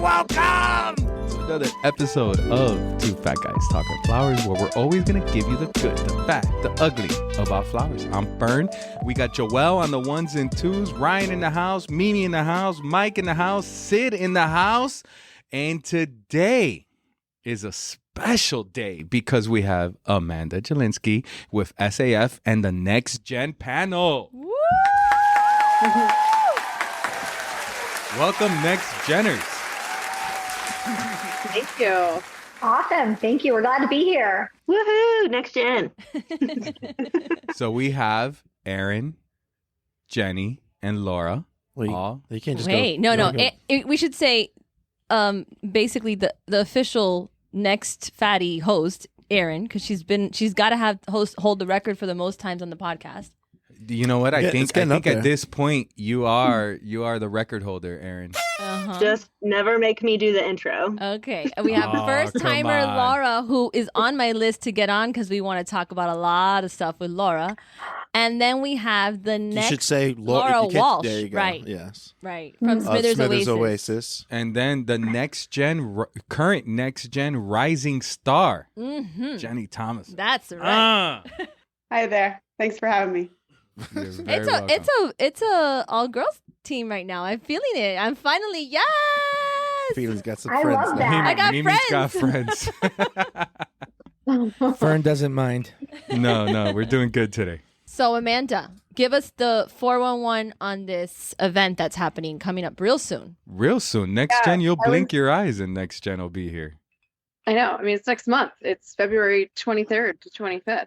welcome to another episode of Two Fat Guys Talking Flowers, where we're always going to give you the good, the bad, the ugly about flowers. I'm Fern. We got Joelle on the ones and twos, Ryan in the house, Mimi in the house, Mike in the house, Sid in the house. And today is a special day because we have Amanda Jedlinksky with SAF and the NextGen panel. Woo! Welcome, NextGeners. Thank you. Awesome. Thank you. We're glad to be here. Woohoo! NextGen. So we have Erin, Jenny, and Laura. Well, you can't just Wait, go. no. We should say basically the official next fatty host, Erin, because she's got to hold the record for the most times on the podcast. You know what? I think up there. at this point you are the record holder, Erin. Uh-huh. Just never make me do the intro. Okay. And we have first timer come on. Laura, who is on my list to get on because we want to talk about a lot of stuff with Laura. And then we have the You next should say Laura Walsh. There you go. Right. Yes. Right. From Smithers Oasis. And then the current NextGen rising star, Mm-hmm. Jenny Thomasson. That's right. Hi there. Thanks for having me. You're very welcome. It's a all girls team right now. I'm feeling it. I'm finally yes. Feeling's got some I friends. love now. that. I got Mimi's got friends. Fern doesn't mind. No, we're doing good today. So Amanda, give us the 411 on this event that's coming up real soon. Real soon. NextGen, you'll blink your eyes and NextGen will be here. I know. I mean, it's next month. It's February 23rd to 25th.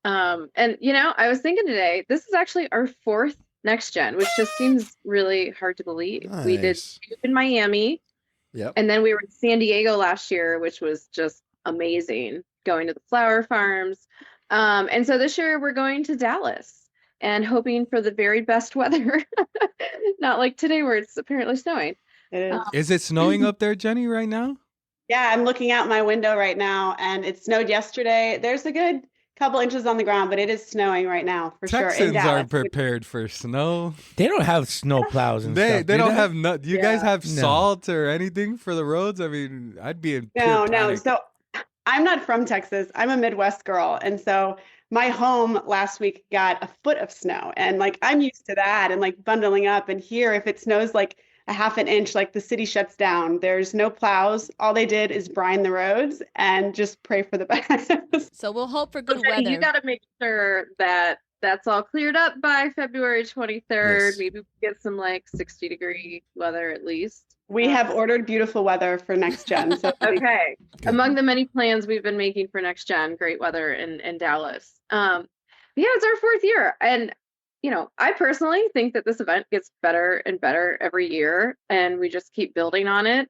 And I was thinking today, this is actually our fourth NextGen, which just seems really hard to believe. Nice. We did two in Miami. Yep. And then we were in San Diego last year, which was just amazing, going to the flower farms. And so this year we're going to Dallas and hoping for the very best weather. Not like today where it's apparently snowing. It is. Is it snowing up there, Jenny, right now? Yeah, I'm looking out my window right now, and it snowed yesterday. There's a good couple inches on the ground, but it is snowing right now for sure. Texans In Dallas. aren't prepared for snow. They don't have snow plows and They stuff. don't have do you guys have No. salt or anything for the roads? I mean, I'd be in No. pure panic. So I'm not from Texas. I'm a Midwest girl, and so my home last week got a foot of snow, and like I'm used to that and like bundling up. And here, if it snows like a half an inch, like the city shuts down. There's no plows. All they did is brine the roads and just pray for the best. So we'll hope for good Jenny, weather. you got to make sure that that's all cleared up by February 23rd. Yes. Maybe we get some like 60-degree weather at least. We have ordered beautiful weather for NextGen. So Okay. Good. Among the many plans we've been making for NextGen, great weather in Dallas. Yeah, it's our fourth year. And, I personally think that this event gets better and better every year, and we just keep building on it.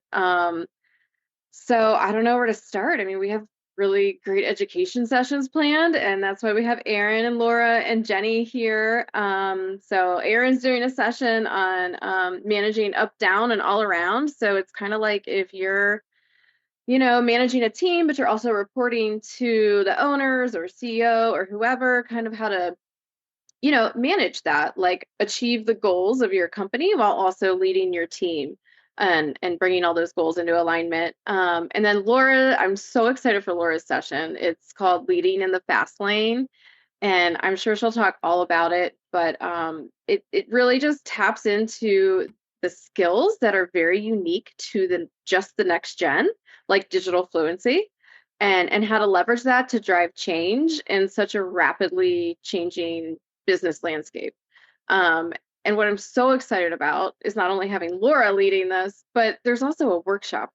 So I don't know where to start. I mean, we have really great education sessions planned, and that's why we have Erin and Laura and Jenny here. So Erin's doing a session on managing up, down, and all around. So it's kind of like if you're managing a team, but you're also reporting to the owners or CEO or whoever, kind of how to, manage that, like achieve the goals of your company while also leading your team and bringing all those goals into alignment. And then Laura, I'm so excited for Laura's session. It's called Leading in the Fast Lane. And I'm sure she'll talk all about it, but it really just taps into the skills that are very unique to the NextGen, like digital fluency, and how to leverage that to drive change in such a rapidly changing business landscape. And what I'm so excited about is not only having Laura leading this, but there's also a workshop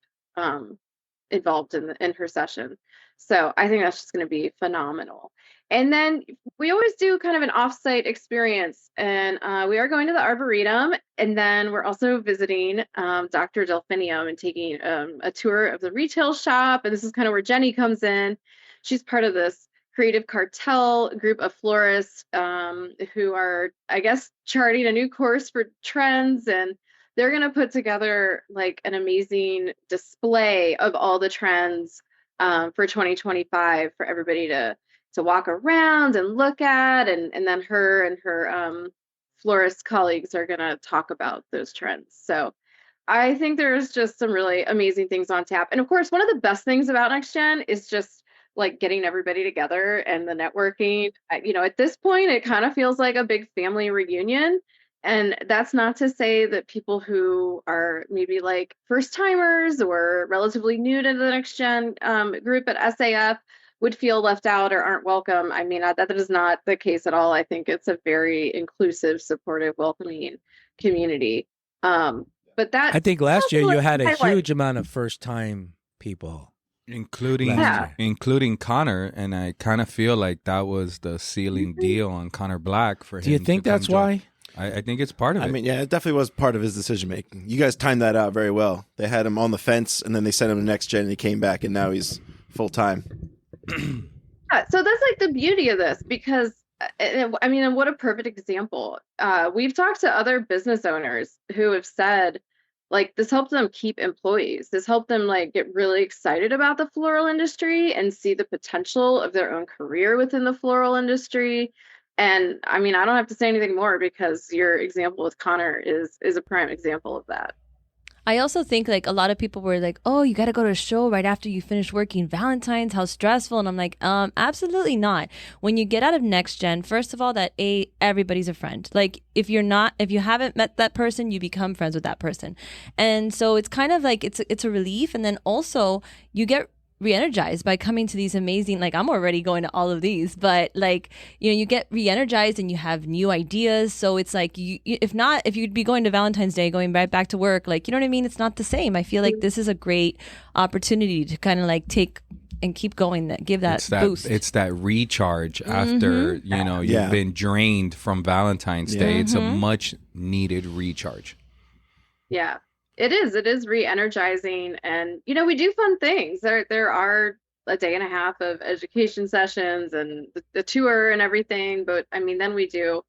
involved in her session. So I think that's just going to be phenomenal. And then we always do kind of an offsite experience, and we are going to the Arboretum, and then we're also visiting Dr. Delphinium and taking a tour of the retail shop. And this is kind of where Jenny comes in. She's part of this Creative Cartel group of florists who are, I guess, charting a new course for trends, and they're going to put together like an amazing display of all the trends for 2025 for everybody to walk around and look at, and then her and her florist colleagues are going to talk about those trends. So I think there's just some really amazing things on tap. And of course, one of the best things about NextGen is just like getting everybody together and the networking. At this point, it kind of feels like a big family reunion. And that's not to say that people who are maybe like first timers or relatively new to the NextGen group at SAF would feel left out or aren't welcome. I mean, that is not the case at all. I think it's a very inclusive, supportive, welcoming community. But that I think last year you had a highlight. huge amount of first-time people. Including Connor, and I kind of feel like that was the sealing deal on Connor Black for him. Do you think that's why? I think it's part of it. I mean, yeah, it definitely was part of his decision making. You guys timed that out very well. They had him on the fence, and then they sent him to NextGen, and he came back, and now he's full time. Yeah, so that's like the beauty of this, because I mean, and what a perfect example. We've talked to other business owners who have said, like, this helped them keep employees. This helped them like get really excited about the floral industry and see the potential of their own career within the floral industry. And I mean, I don't have to say anything more because your example with Connor is a prime example of that. I also think like a lot of people were like, oh, you got to go to a show right after you finish working Valentine's, how stressful. And I'm like, absolutely not. When you get out of NextGen, first of all, everybody's a friend. Like if you haven't met that person, you become friends with that person. And so it's kind of like, it's a relief. And then also you get re-energized by coming to these amazing, like I'm already going to all of these, but like, you get re-energized and you have new ideas. So it's like, if you'd be going to Valentine's Day, going right back to work, like, you know what I mean? It's not the same. I feel like this is a great opportunity to kind of like take and keep going, give that boost. It's that recharge after, you've been drained from Valentine's Day. It's a much needed recharge. Yeah. It is re-energizing, and we do fun things. There are a day and a half of education sessions and the tour and everything, but I mean, then we do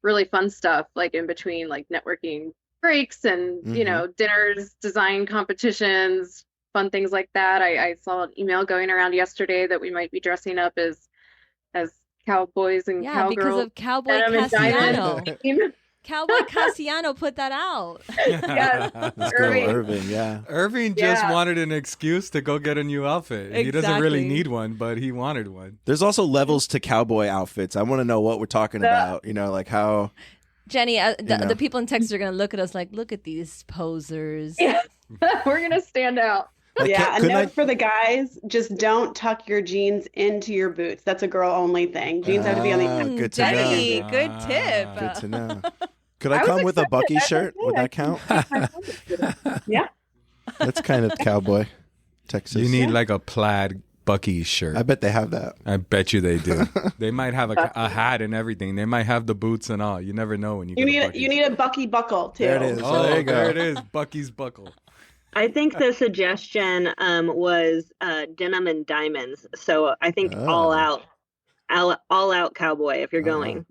really fun stuff like in between, like networking breaks and dinners, design competitions, fun things like that. I saw an email going around yesterday that we might be dressing up as cowboys and cowgirls. Because of Cowboy Cassiano. Cowboy Cassiano put that out. Yes. Irving, yeah. Irving just wanted an excuse to go get a new outfit. Exactly. He doesn't really need one, but he wanted one. There's also levels to cowboy outfits. I want to know what we're talking about, like how... Jenny, the people in Texas are going to look at us like, look at these posers. Yeah. We're going to stand out. Like, yeah, a note for the guys, just don't tuck your jeans into your boots. That's a girl-only thing. Jeans have to be on the... Good to Jenny, know. good tip. Good to know. Could I come with a Bucky shirt? Would that count? Yeah. That's kind of cowboy, Texas. You need like a plaid Bucky shirt. I bet they have that. I bet you they do. They might have a hat and everything. They might have the boots and all. You never know when you get you need a Bucky buckle too. There it is. Oh, there you go. There it is. Bucky's buckle. I think the suggestion was denim and diamonds. So I think all out cowboy if you're going.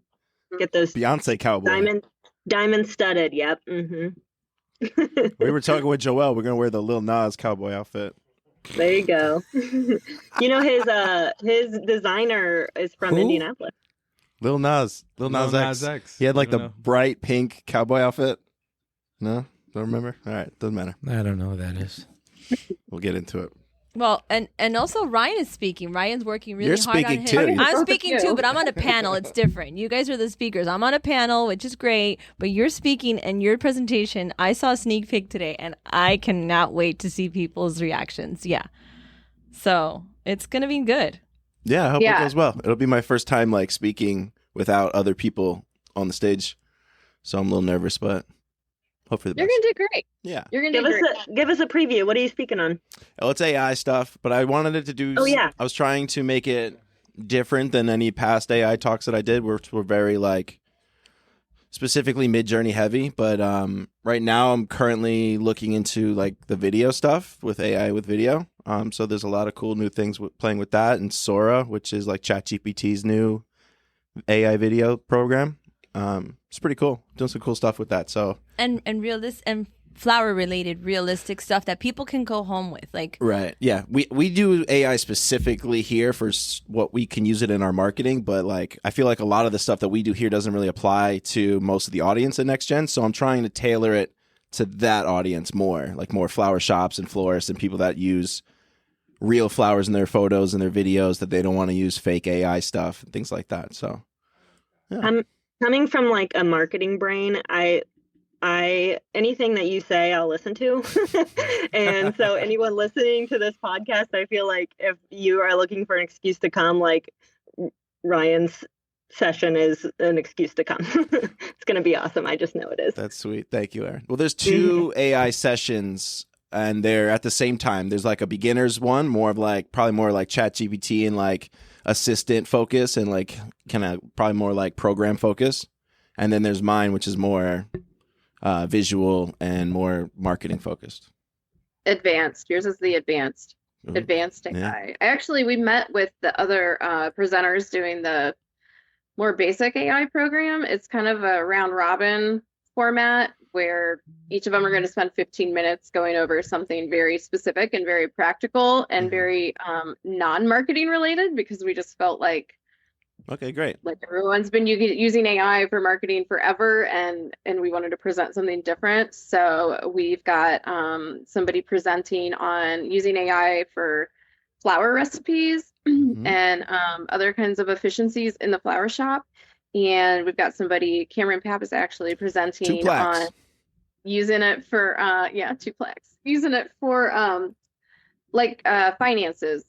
Get those Beyonce cowboy. Diamond studded. Yep. Mm-hmm. We were talking with Joelle. We're gonna wear the Lil Nas cowboy outfit. There you go. His designer is from Indianapolis. Lil Nas X. He had like the bright pink cowboy outfit. No, don't remember. All right, doesn't matter. I don't know what that is. We'll get into it. Well, and also Ryan is speaking. Ryan's working really You're hard on speaking his. too. I'm speaking too, but I'm on a panel. It's different. You guys are the speakers. I'm on a panel, which is great. But you're speaking and your presentation. I saw a sneak peek today, and I cannot wait to see people's reactions. Yeah, so it's gonna be good. Yeah, I hope it goes well. It'll be my first time like speaking without other people on the stage, so I'm a little nervous, but hopefully You're gonna do great. Yeah. You're gonna do great. Give us a preview. What are you speaking on? Oh, it's AI stuff, but I wanted it to do. Oh, yeah. I was trying to make it different than any past AI talks that I did, which were very like specifically mid-journey heavy. But right now, I'm currently looking into like the video stuff with AI with video. So there's a lot of cool new things playing with that, and Sora, which is like ChatGPT's new AI video program. It's pretty cool. Doing some cool stuff with that. So and flower related realistic stuff that people can go home with, like right. Yeah, we do AI specifically here for what we can use it in our marketing, but like I feel like a lot of the stuff that we do here doesn't really apply to most of the audience at NextGen. So I'm trying to tailor it to that audience more, like more flower shops and florists and people that use real flowers in their photos and their videos, that they don't want to use fake AI stuff and things like that. So yeah. Coming from like a marketing brain, I anything that you say, I'll listen to. And so anyone listening to this podcast, I feel like if you are looking for an excuse to come, like Ryan's session is an excuse to come. It's going to be awesome. I just know it is. That's sweet. Thank you, Erin. Well, there's 2 AI sessions and they're at the same time. There's like a beginner's one, probably more like ChatGPT and like assistant focus and like kind of probably more like program focus. And then there's mine, which is more visual and more marketing focused. Advanced. Yours is the advanced AI. Yeah. We met with the other presenters doing the more basic AI program. It's kind of a round robin format where each of them are going to spend 15 minutes going over something very specific and very practical and very non-marketing related, because we just felt like, okay, great. Like everyone's been using AI for marketing forever, and we wanted to present something different. So we've got somebody presenting on using AI for flower recipes and other kinds of efficiencies in the flower shop. And we've got somebody, Cameron Papp is actually presenting on using it for, 2plex, using it for finances.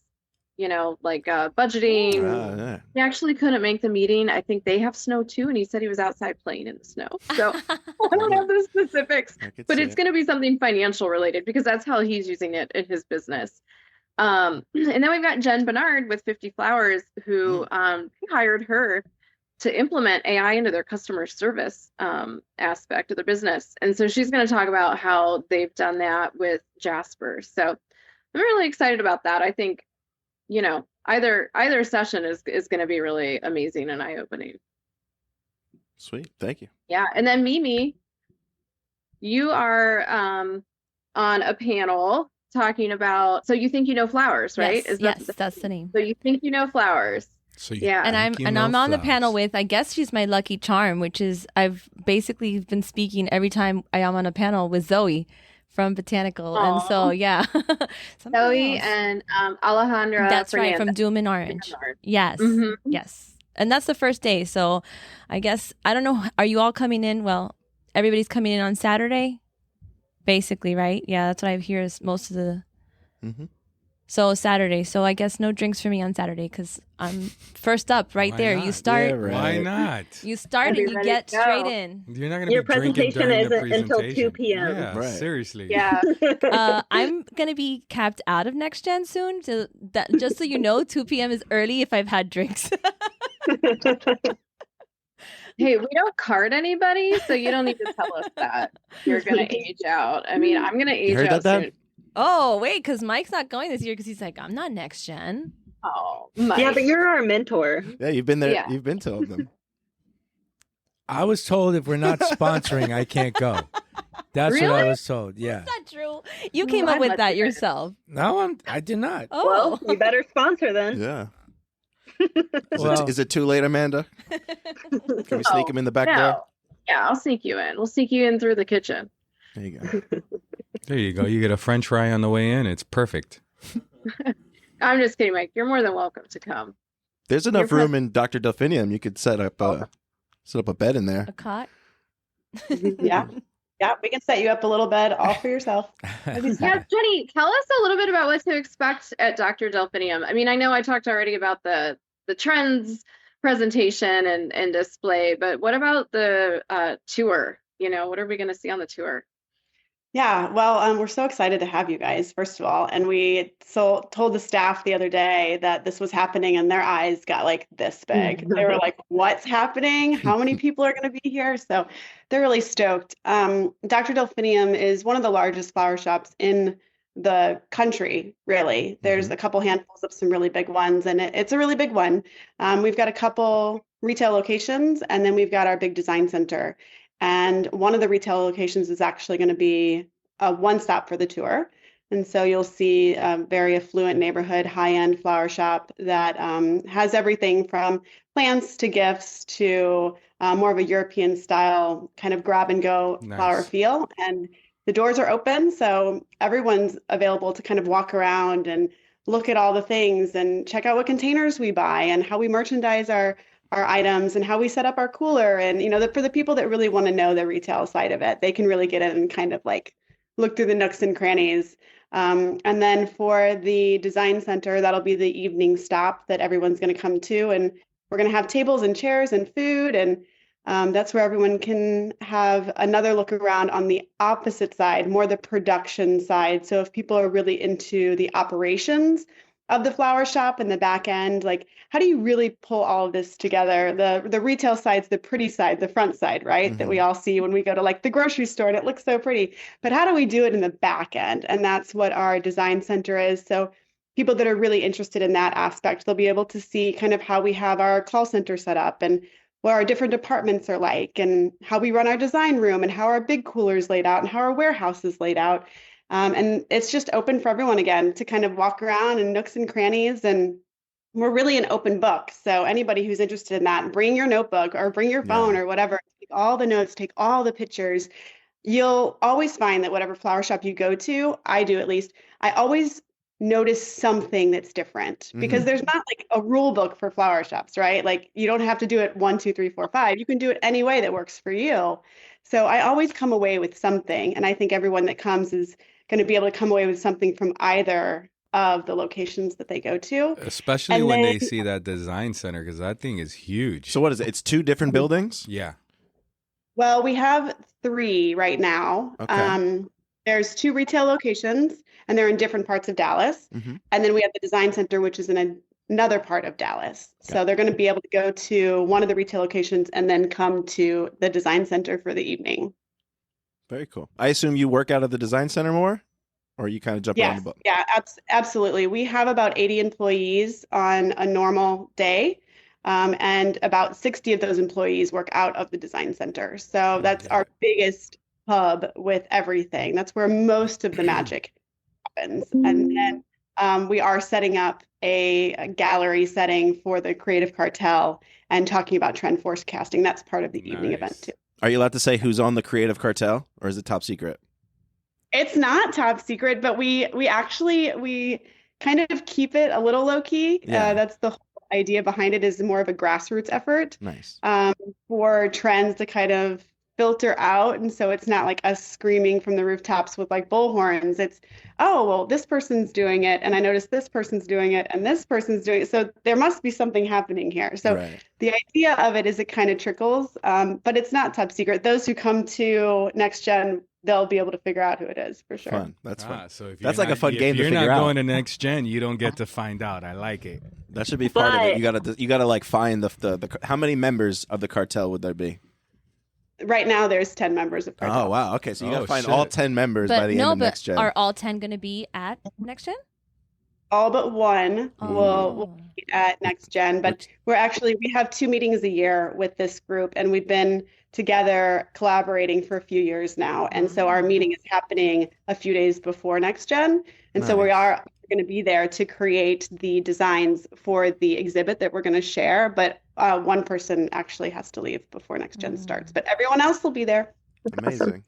Budgeting. He actually couldn't make the meeting. I think they have snow too, and he said he was outside playing in the snow. So I don't have the specifics, but it's going to be something financial related because that's how he's using it in his business. And then we've got Jen Bernard with 50 Flowers, who hired her to implement AI into their customer service aspect of their business. And so she's going to talk about how they've done that with Jasper. So I'm really excited about that. I think either session is going to be really amazing and eye-opening. Sweet. Thank you. Yeah. And then Mimi, you are on a panel talking about, so you think you know flowers, right? Yes, that's the name. So you think you know flowers. So and I'm on the panel with, I guess she's my lucky charm, which is I've basically been speaking every time I am on a panel with Zoe from Botanical. Aww. And so, yeah. Zoe and Alejandra. That's Fernandez. Right, from Doom and Orange. Yes. Yes. And that's the first day. So I guess, I don't know, are you all coming in? Well, everybody's coming in on Saturday, basically, right? Yeah, that's what I hear is most of the... So Saturday. So I guess no drinks for me on Saturday because I'm first up right Why there. not? You start. Yeah, right. Why not? You start and you get straight in. You're not going to Your be drinking presentation during the isn't presentation. until 2 p.m. Yeah, Right. Seriously. Yeah. I'm going to be capped out of NextGen soon. So that, just so you know, 2 p.m. is early if I've had drinks. Hey, we don't card anybody, so you don't need to tell us that. You're going to age out. I mean, I'm going to age out soon. Oh, wait, because Mike's not going this year because he's like, I'm not NextGen. Oh, Mike. Yeah, but you're our mentor. Yeah, you've been there. Yeah. You've been to them. I was told if we're not sponsoring, I can't go. That's Really? what I was told. Yeah. That's not true. You came up with that yourself. No, I did not. Oh. Well, you better sponsor then. Yeah. Well- Is it too late, Amanda? Can we sneak him in the back door? Yeah, I'll sneak you in. We'll sneak you in through the kitchen. There you go. There you go. You get a French fry on the way in. It's perfect. I'm just kidding, Mike. You're more than welcome to come. There's enough room in Dr. Delphinium. You could set up a bed in there. A cot? Yeah. Yeah, we can set you up a little bed all for yourself. Yeah, Jenny, tell us a little bit about what to expect at Dr. Delphinium. I mean, I know I talked already about the trends presentation and display, but what about the tour? What are we going to see on the tour? Yeah, well, we're so excited to have you guys, first of all. And we told the staff the other day that this was happening and their eyes got like this big. They were like, what's happening? How many people are going to be here? So they're really stoked. Dr. Delphinium is one of the largest flower shops in the country, really. There's a couple handfuls of some really big ones, and it's a really big one. We've got a couple retail locations, and then we've got our big design center. And one of the retail locations is actually going to be a one-stop for the tour. And so you'll see a very affluent neighborhood, high-end flower shop that has everything from plants to gifts to more of a European style kind of grab-and-go flower feel. And the doors are open, so everyone's available to kind of walk around and look at all the things and check out what containers we buy and how we merchandise our items and how we set up our cooler. And, for the people that really want to know the retail side of it, they can really get in and kind of like look through the nooks and crannies. And then for the design center, that'll be the evening stop that everyone's going to come to. And we're going to have tables and chairs and food. And that's where everyone can have another look around on the opposite side, more the production side. So if people are really into the operations of the flower shop and the back end, like how do you really pull all of this together? The retail side's the pretty side, the front side, right? That we all see when we go to like the grocery store and it looks so pretty. But how do we do it in the back end? And that's what our design center is. So people that are really interested in that aspect, they'll be able to see kind of how we have our call center set up and what our different departments are like and how we run our design room and how our big coolers laid out and how our warehouse is laid out. And it's just open for everyone again to kind of walk around in nooks and crannies. And we're really an open book. So anybody who's interested in that, bring your notebook or bring your phone or whatever, take all the notes, take all the pictures. You'll always find that whatever flower shop you go to, I do at least, I always notice something that's different because there's not like a rule book for flower shops, right? Like you don't have to do it 1, 2, 3, 4, 5. You can do it any way that works for you. So I always come away with something. And I think everyone that comes is going to be able to come away with something from either of the locations that they go to. Especially when they see that design center, because that thing is huge. So what is it? It's 2 different buildings? Yeah. Well, we have 3 right now. Okay. There's 2 retail locations, and they're in different parts of Dallas. And then we have the design center, which is in another part of Dallas. So they're going to be able to go to one of the retail locations and then come to the design center for the evening. Very cool. I assume you work out of the design center more, or you kind of jump around the book? Yeah, absolutely. We have about 80 employees on a normal day, and about 60 of those employees work out of the design center. So that's our biggest hub with everything. That's where most of the magic happens. And then we are setting up a gallery setting for the Creative Cartel and talking about trend forecasting. That's part of the evening event too. Are you allowed to say who's on the Creative Cartel, or is it top secret? It's not top secret, but we kind of keep it a little low key. Yeah. That's the whole idea behind it, is more of a grassroots effort. Nice. For trends to kind of filter out. And so it's not like us screaming from the rooftops with like bullhorns. It's, oh, well, this person's doing it. And I noticed this person's doing it and this person's doing it. So there must be something happening here. So the idea of it is it kind of trickles, but it's not top secret. Those who come to NextGen, they'll be able to figure out who it is for sure. Fun. That's fun. So if that's like a fun game to figure out. If you're not going to NextGen, you don't get to find out. I like it. That should be part of it. You gotta like find the how many members of the cartel would there be? Right now, there's 10 members of Cartel. Oh, wow. Okay, so you got to find all 10 members by the end of NextGen. Are all 10 going to be at NextGen? All but one will be at NextGen. But we have 2 meetings a year with this group, and we've been together collaborating for a few years now. And so our meeting is happening a few days before NextGen. And so we are going to be there to create the designs for the exhibit that we're going to share. But one person actually has to leave before NextGen starts, but everyone else will be there. Amazing.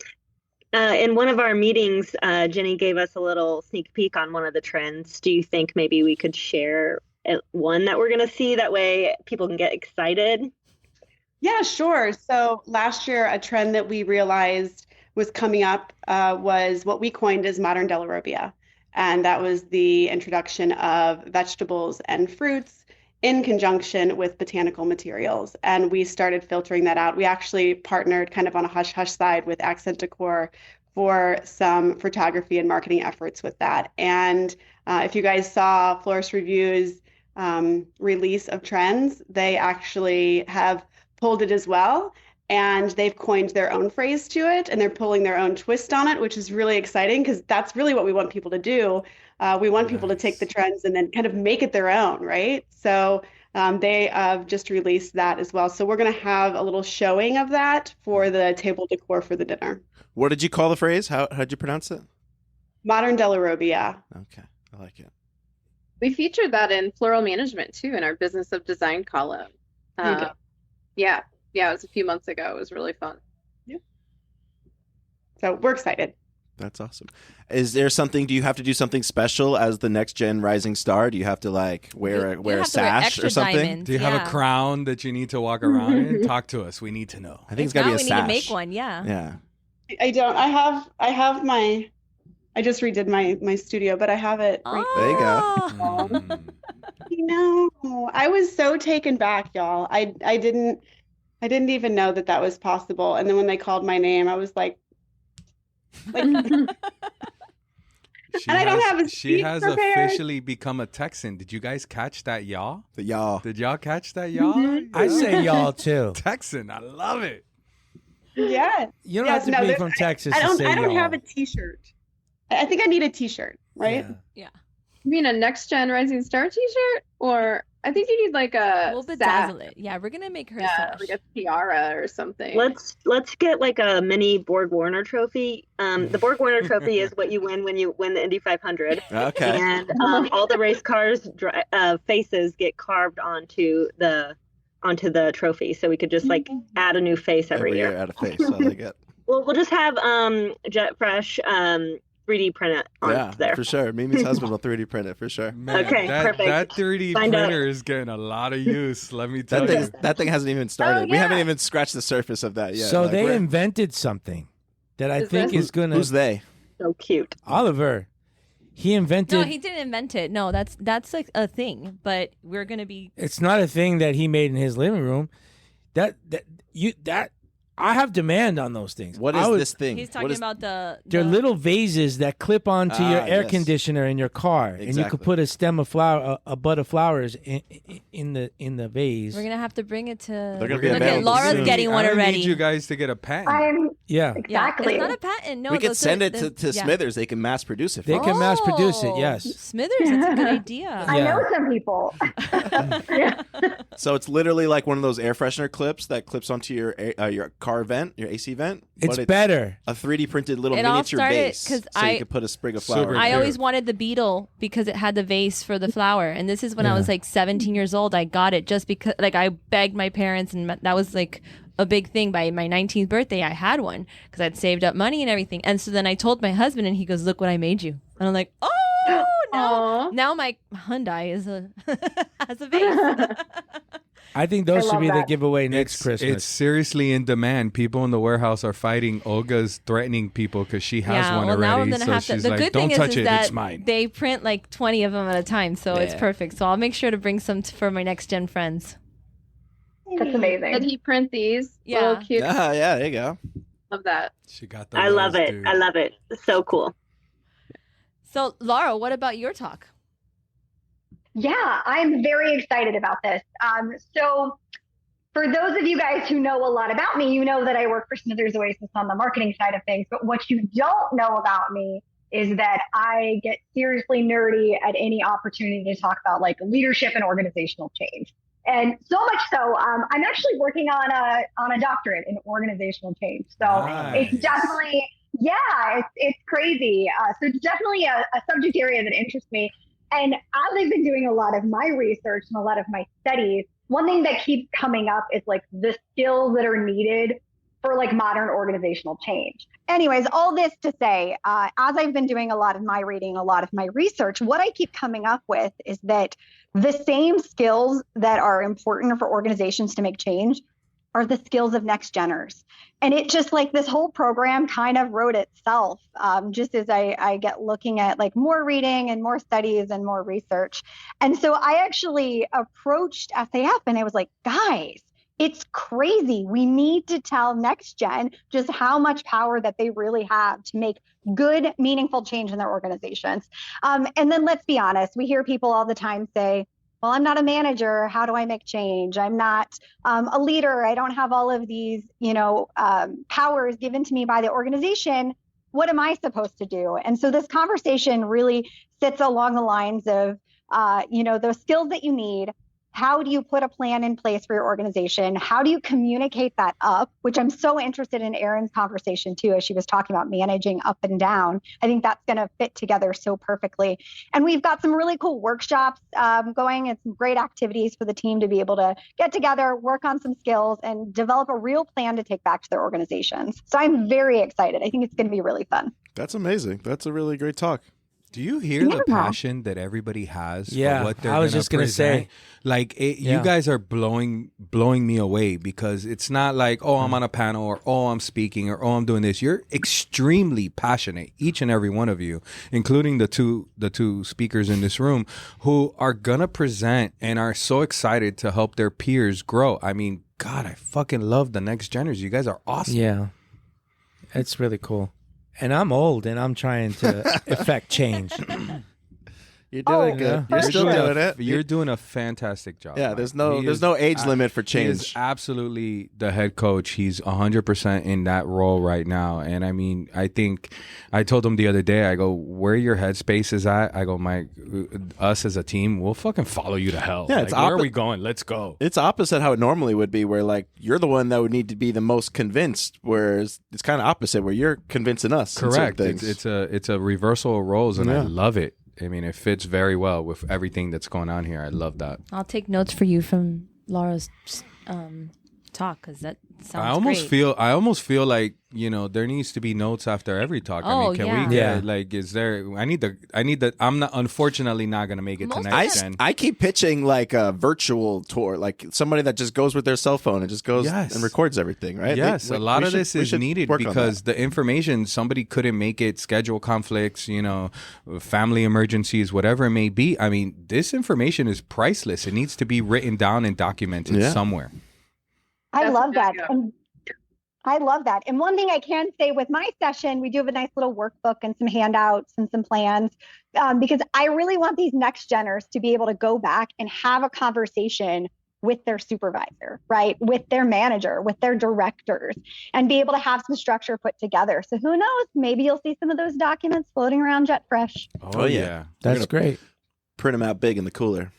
In one of our meetings, Jenny gave us a little sneak peek on one of the trends. Do you think maybe we could share one that we're going to see? That way people can get excited. Yeah, sure. So last year, a trend that we realized was coming up was what we coined as modern Delarobia. And that was the introduction of vegetables and fruits in conjunction with botanical materials. And we started filtering that out. We actually partnered kind of on a hush-hush side with Accent Decor for some photography and marketing efforts with that. And if you guys saw Florist Review's release of trends, they actually have pulled it as well. And they've coined their own phrase to it, and they're pulling their own twist on it, which is really exciting because that's really what we want people to do. We want people to take the trends and then kind of make it their own, right? So they have just released that as well. So we're going to have a little showing of that for the table decor for the dinner. What did you call the phrase? How'd you pronounce it? Modern Delarobia. Okay, I like it. We featured that in Floral Management too, in our Business of Design column. Yeah, it was a few months ago. It was really fun. Yeah. So we're excited. That's awesome. Is there something? Do you have to do something special as the next gen rising star? Do you have to like wear a sash or something? Diamonds, Do you have a crown that you need to walk around in? Talk to us. We need to know. I think it's got to be a we sash. need to make one. Yeah. Yeah. I don't. I have my. I just redid my studio, but I have it right There you go. Oh. No, I was so taken back, y'all. I didn't even know that was possible. And then when they called my name, I was like, and I don't have a She speech has prepared. officially become a Texan. Did you guys catch that, y'all? The y'all. Did y'all catch that, y'all? Mm-hmm. I say y'all too. Texan. I love it. Yeah. You don't Yes, have to no, be there's- from Texas I to don't say I don't y'all. have a t-shirt. I think I need a t-shirt, right? Yeah. You mean a Next Gen Rising Star t-shirt? Or I think you need like a We'll sash. bedazzle it. Yeah, we're gonna make her a Yeah, sash. like a tiara or something. Let's get like a mini Borg Warner trophy. The Borg Warner trophy is what you win when you win the Indy 500. Okay. And all the race cars' faces get carved onto the trophy, so we could just like add a new face every year. Out of face. I like it. Well, we'll just have Jet Fresh 3D print it on there. For sure. Mimi's husband will 3D print it for sure. Man, Okay, perfect. That perfect. 3D Find out. printer is getting a lot of use. Let me tell That you. thing hasn't even started. Oh, We haven't yeah. even scratched the surface of that yet. So Like, they we're- invented something that I Is think this- is going Who's to. they? So cute. Oliver. He invented. No, he didn't invent it. No, that's like a thing. But we're gonna be. It's not a thing that he made in his living room. That I have demand on those things. What I is would- this thing? He's What talking is- about the. They're little vases that clip onto your air yes. conditioner in your car, and you Exactly. could put a stem of flower, a bud of flowers in the vase. We're gonna have to bring it to. They're gonna be Look at available Laura's soon. getting one I already. need you guys to get a patent. I'm Yeah, Yeah, exactly. it's not a patent. No, we could those send are- it to those- yeah. Smithers. They can mass produce it. For They us. can mass produce it, Oh, yes. Smithers, that's a good idea. I Yeah. know some people. So it's literally like one of those air freshener clips that clips onto your car vent, your AC vent. it's but better. a 3D printed little It all miniature started vase, 'cause so you I- could put a sprig of Super flower. I cute. always wanted the beetle because it had the vase for the flower, and this is when I was like 17 years old. I got it just because, like, I begged my parents, and that was like a big thing. By my 19th birthday, I had one because I'd saved up money and everything. And so then I told my husband, and he goes, "Look what I made you." And I'm like, "Oh, Aw. now my Hyundai is a has a vase." I think those I should love be the that. giveaway next It's Christmas. seriously in demand. People in the warehouse are fighting. Olga's threatening people because she has Yeah, one well, now already. I'm gonna So have to. she's The like, good "Don't thing touch is it. that It's mine." they print like 20 of them at a time, so it's Yeah. perfect. So I'll make sure to bring some for my next gen friends. That's amazing. Did he print these? Yeah. Little cute. Yeah, there you go. Love that. She got the. I love rose, it. dude. I love it. So cool. So Laura, what about your talk? Yeah, I'm very excited about this. So for those of you guys who know a lot about me, you know that I work for Smithers Oasis on the marketing side of things. But what you don't know about me is that I get seriously nerdy at any opportunity to talk about like leadership and organizational change. And so much so, I'm actually working on a doctorate in organizational change. So Nice. it's definitely, yeah, it's crazy. So it's definitely a subject area that interests me. And as I've been doing a lot of my research and a lot of my studies, one thing that keeps coming up is like the skills that are needed for like modern organizational change. Anyways, all this to say, as I've been doing a lot of my reading, a lot of my research, what I keep coming up with is that the same skills that are important for organizations to make change are the skills of next geners. And it just like this whole program kind of wrote itself just as I get looking at like more reading and more studies and more research. And so I actually approached SAF and I was like, guys, it's crazy. We need to tell NextGen just how much power that they really have to make good, meaningful change in their organizations. And then let's be honest, we hear people all the time say, well, I'm not a manager. How do I make change? I'm not a leader. I don't have all of these, powers given to me by the organization. What am I supposed to do? And so this conversation really sits along the lines of, those skills that you need, How do you put a plan in place for your organization? How do you communicate that up? Which I'm so interested in Erin's conversation too, as she was talking about managing up and down. I think that's going to fit together so perfectly. And we've got some really cool workshops going and some great activities for the team to be able to get together, work on some skills, and develop a real plan to take back to their organizations. So I'm very excited. I think it's going to be really fun. That's amazing. That's a really great talk. Do you hear the passion that everybody has Yeah, for what they're I was gonna just gonna present? say. Like Yeah. you guys are blowing me away, because it's not like, oh, I'm on a panel, or oh, I'm speaking, or oh, I'm doing this. You're extremely passionate, each and every one of you, including the two speakers in this room, who are gonna present and are so excited to help their peers grow. I mean, God, I fucking love the next geners. You guys are awesome. Yeah, it's really cool. And I'm old, and I'm trying to affect change. You're doing good. You're still doing it. You're doing a fantastic job. Yeah, Mike. there's no He is age limit for He is change. absolutely the head coach. He's 100% in that role right now. And I mean, I think I told him the other day, I go, where your headspace is at, I go, Mike, us as a team, we'll fucking follow you to hell. Yeah, Like, it's where are we going? Let's go. It's opposite how it normally would be, where like you're the one that would need to be the most convinced, whereas it's kind of opposite, where you're convincing us. in certain Correct. things. It's a reversal of roles, and I Yeah. love it. I mean, it fits very well with everything that's going on here. I love that. I'll take notes for you from Laura's talk, because that sounds great. I almost feel like, you know, there needs to be notes after every talk. I Oh, mean, can yeah. we get Yeah. like, is there? I need the. I'm not, unfortunately, not gonna make it to Most of next them- gen. I keep pitching like a virtual tour, like somebody that just goes with their cell phone and just goes Yes. and records everything, right? Yes, a lot of this is needed work on because that. the information, somebody couldn't make it, schedule conflicts, you know, family emergencies, whatever it may be. I mean, this information is priceless. It needs to be written down and documented Yeah. somewhere. I That's love a that. big deal. And I love that. And one thing I can say with my session, we do have a nice little workbook and some handouts and some plans, because I really want these next geners to be able to go back and have a conversation with their supervisor, right? With their manager, with their directors, and be able to have some structure put together. So who knows? Maybe you'll see some of those documents floating around Jet Fresh. Oh, yeah. That's great. Print them out big in the cooler.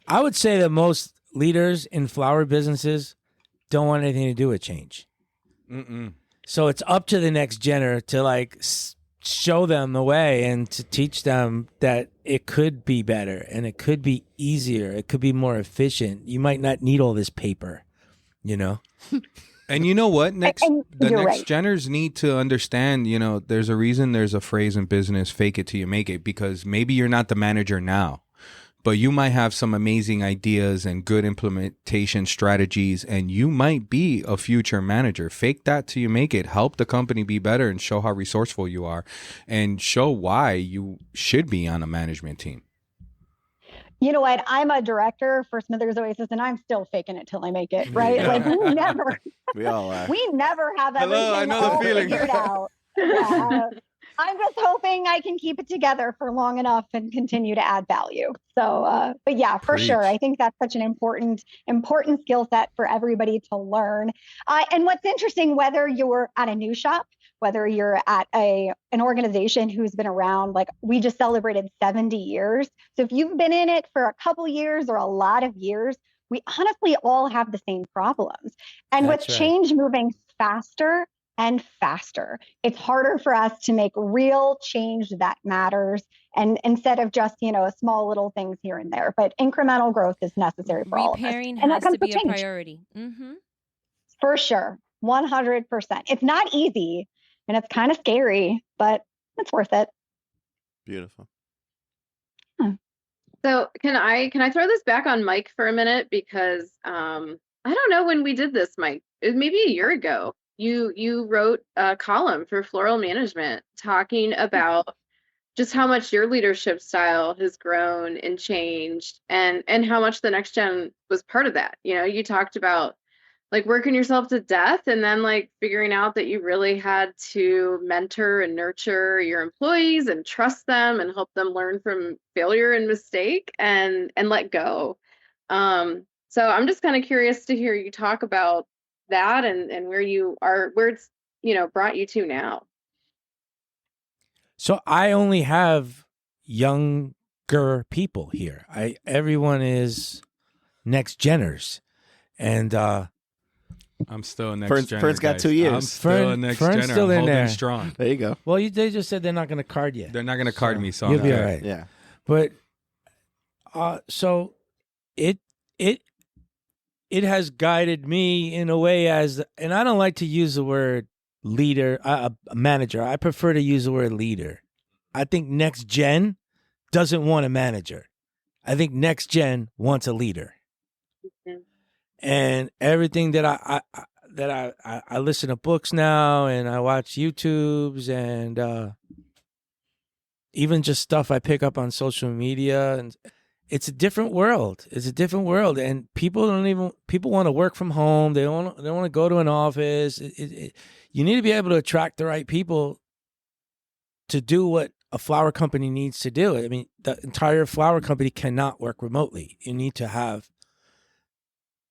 I would say that most leaders in flower businesses don't want anything to do with change. Mm-mm. So it's up to the next gener to like show them the way and to teach them that it could be better and it could be easier. It could be more efficient. You might not need all this paper, you know? And you know what? And The you're next right. geners need to understand, you know, there's a reason there's a phrase in business, fake it till you make it, because maybe you're not the manager now, but you might have some amazing ideas and good implementation strategies, and you might be a future manager. Fake that till you make it. Help the company be better and show how resourceful you are and show why you should be on a management team. You know what? I'm a director for Smithers Oasis, and I'm still faking it till I make it, right? Yeah. Like We all are. we never have everything Hello, I know the all feeling. figured out. Yeah. I'm just hoping I can keep it together for long enough and continue to add value. So, but yeah, for sure. Preach. I think that's such an important skill set for everybody to learn. And what's interesting, whether you're at a new shop, whether you're at an organization who's been around, like we just celebrated 70 years. So if you've been in it for a couple years or a lot of years, we honestly all have the same problems. And That's with right. change moving faster and faster, it's harder for us to make real change that matters. And instead of just, you know, small little things here and there, but incremental growth is necessary for all of us. Repairing And that has comes to be with a change. priority. Mm-hmm. For sure. 100%. It's not easy and it's kind of scary, but it's worth it. Beautiful. So can I throw this back on Mike for a minute, because I don't know when we did this, Mike. It was maybe a year ago. You wrote a column for Floral Management talking about just how much your leadership style has grown and changed, and how much the next gen was part of that. You know, you talked about like working yourself to death, and then like figuring out that you really had to mentor and nurture your employees and trust them and help them learn from failure and mistake and let go. So I'm just kind of curious to hear you talk about that and where you are, where it's, you know, brought you to now. So I only have young people here. Everyone is next geners, and I'm still a next gen. Fern's got 2 years. I'm still a next Fern's gen. still in holding there. strong. There you go. well, they just said they're not going to card you. They're not going to card me, so You'll I'm be good. all right. Yeah. But so it has guided me in a way and I don't like to use the word leader, a manager. I prefer to use the word leader. I think Next Gen doesn't want a manager. I think Next Gen wants a leader. Mhm. And everything that I listen to books now, and I watch YouTubes, and even just stuff I pick up on social media, and it's a different world. It's a different world, and people want to work from home. They don't want to go to an office. You need to be able to attract the right people to do what a flower company needs to do. I mean, the entire flower company cannot work remotely. You need to have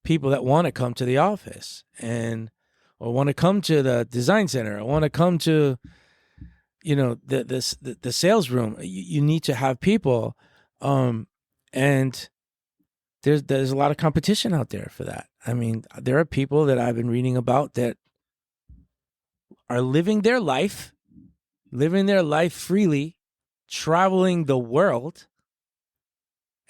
people that want to come to the office or want to come to the design center, or want to come to, the sales room. You need to have people, and there's a lot of competition out there for that. I mean, there are people that I've been reading about that are living their life freely, traveling the world,